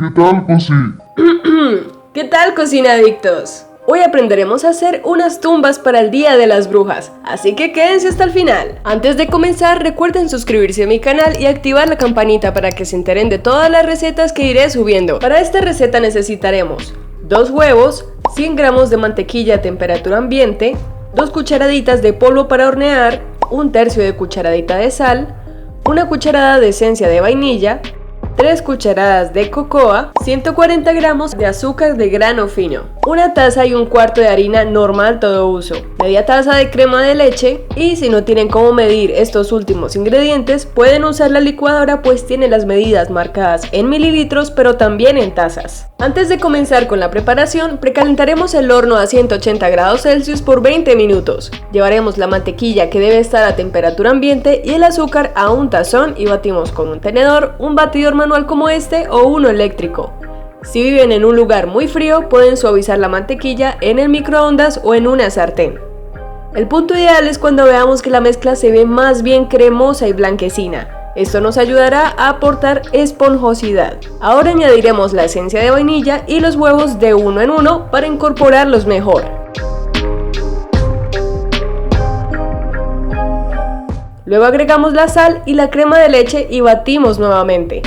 ¿Qué tal, Cosi? ¿Qué tal, cocinadictos? Hoy aprenderemos a hacer unas tumbas para el Día de las Brujas, así que quédense hasta el final. Antes de comenzar, recuerden suscribirse a mi canal y activar la campanita para que se enteren de todas las recetas que iré subiendo. Para esta receta necesitaremos 2 huevos, 100 gramos de mantequilla a temperatura ambiente, 2 cucharaditas de polvo para hornear, 1/3 de cucharadita de sal, 1 cucharada de esencia de vainilla, 3 cucharadas de cocoa, 140 gramos de azúcar de grano fino, 1 taza y 1/4 de harina normal todo uso, media taza de crema de leche y si no tienen cómo medir estos últimos ingredientes pueden usar la licuadora pues tiene las medidas marcadas en mililitros pero también en tazas. Antes de comenzar con la preparación, precalentaremos el horno a 180 grados Celsius por 20 minutos. Llevaremos la mantequilla que debe estar a temperatura ambiente y el azúcar a un tazón y batimos con un tenedor, un batidor manual como este o uno eléctrico. Si viven en un lugar muy frío, pueden suavizar la mantequilla en el microondas o en una sartén. El punto ideal es cuando veamos que la mezcla se ve más bien cremosa y blanquecina. Esto nos ayudará a aportar esponjosidad. Ahora añadiremos la esencia de vainilla y los huevos de uno en uno para incorporarlos mejor. Luego agregamos la sal y la crema de leche y batimos nuevamente.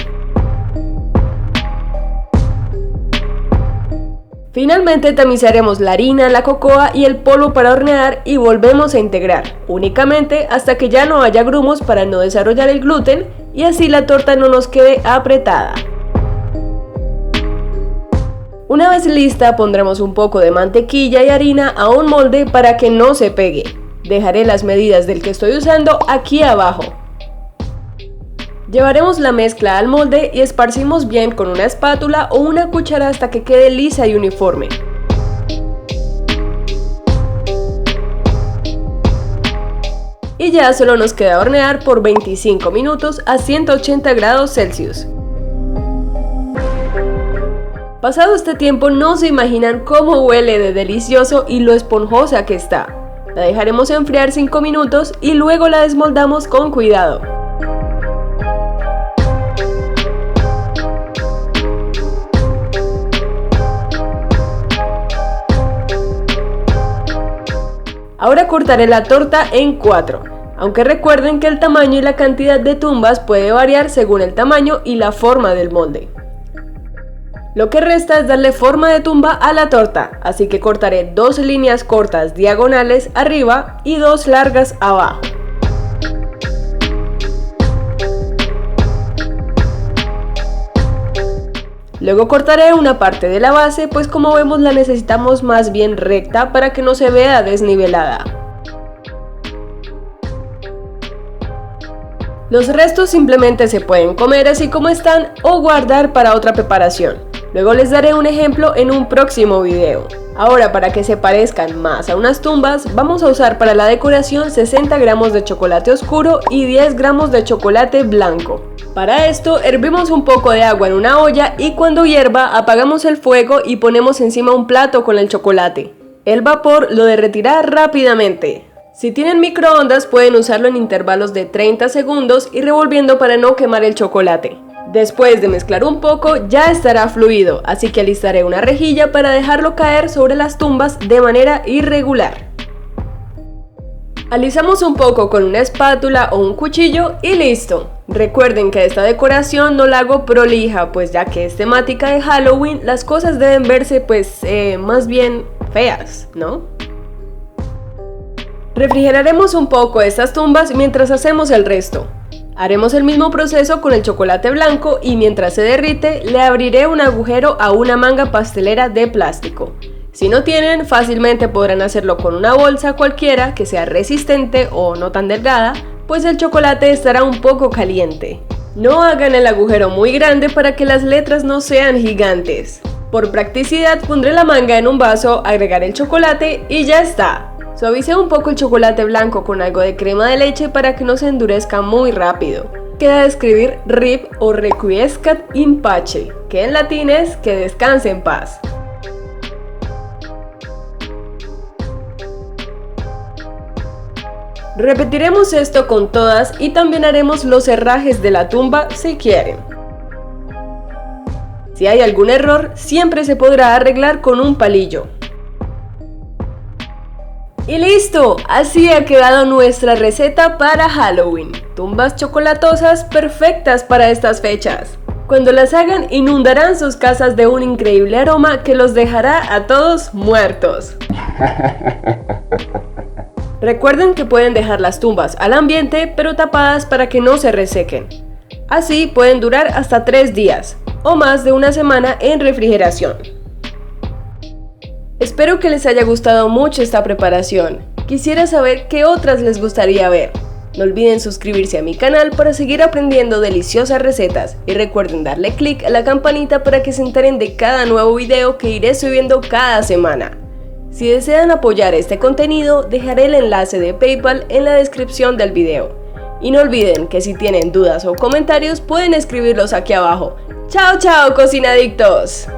Finalmente tamizaremos la harina, la cocoa y el polvo para hornear y volvemos a integrar, únicamente hasta que ya no haya grumos para no desarrollar el gluten y así la torta no nos quede apretada. Una vez lista pondremos un poco de mantequilla y harina a un molde para que no se pegue. Dejaré las medidas del que estoy usando aquí abajo. Llevaremos la mezcla al molde y esparcimos bien con una espátula o una cuchara hasta que quede lisa y uniforme. Y ya solo nos queda hornear por 25 minutos a 180 grados Celsius. Pasado este tiempo no se imaginan cómo huele de delicioso y lo esponjosa que está. La dejaremos enfriar 5 minutos y luego la desmoldamos con cuidado. Ahora cortaré la torta en 4, aunque recuerden que el tamaño y la cantidad de tumbas puede variar según el tamaño y la forma del molde. Lo que resta es darle forma de tumba a la torta, así que cortaré 2 líneas cortas diagonales arriba y 2 largas abajo. Luego cortaré una parte de la base, pues como vemos la necesitamos más bien recta para que no se vea desnivelada. Los restos simplemente se pueden comer así como están o guardar para otra preparación. Luego les daré un ejemplo en un próximo video. Ahora para que se parezcan más a unas tumbas, vamos a usar para la decoración 60 gramos de chocolate oscuro y 10 gramos de chocolate blanco. Para esto hervimos un poco de agua en una olla y cuando hierva apagamos el fuego y ponemos encima un plato con el chocolate. El vapor lo derretirá rápidamente. Si tienen microondas pueden usarlo en intervalos de 30 segundos y revolviendo para no quemar el chocolate. Después de mezclar un poco ya estará fluido, así que alistaré una rejilla para dejarlo caer sobre las tumbas de manera irregular. Alisamos un poco con una espátula o un cuchillo y listo. Recuerden que esta decoración no la hago prolija, pues ya que es temática de Halloween, las cosas deben verse pues más bien feas, ¿no? Refrigeraremos un poco estas tumbas mientras hacemos el resto. Haremos el mismo proceso con el chocolate blanco y mientras se derrite le abriré un agujero a una manga pastelera de plástico. Si no tienen, fácilmente podrán hacerlo con una bolsa cualquiera que sea resistente o no tan delgada, pues el chocolate estará un poco caliente. No hagan el agujero muy grande para que las letras no sean gigantes. Por practicidad pondré la manga en un vaso, agregaré el chocolate y ya está. Suavicé un poco el chocolate blanco con algo de crema de leche para que no se endurezca muy rápido. Queda escribir RIP o Requiescat in pace, que en latín es que descanse en paz. Repetiremos esto con todas y también haremos los herrajes de la tumba si quieren. Si hay algún error, siempre se podrá arreglar con un palillo. Y listo, así ha quedado nuestra receta para Halloween. Tumbas chocolatosas perfectas para estas fechas. Cuando las hagan, inundarán sus casas de un increíble aroma que los dejará a todos muertos. Recuerden que pueden dejar las tumbas al ambiente, pero tapadas para que no se resequen. Así pueden durar hasta 3 días, o más de una semana en refrigeración. Espero que les haya gustado mucho esta preparación. Quisiera saber qué otras les gustaría ver. No olviden suscribirse a mi canal para seguir aprendiendo deliciosas recetas y recuerden darle click a la campanita para que se enteren de cada nuevo video que iré subiendo cada semana. Si desean apoyar este contenido, dejaré el enlace de PayPal en la descripción del video. Y no olviden que si tienen dudas o comentarios pueden escribirlos aquí abajo. ¡Chao, chao, cocinadictos!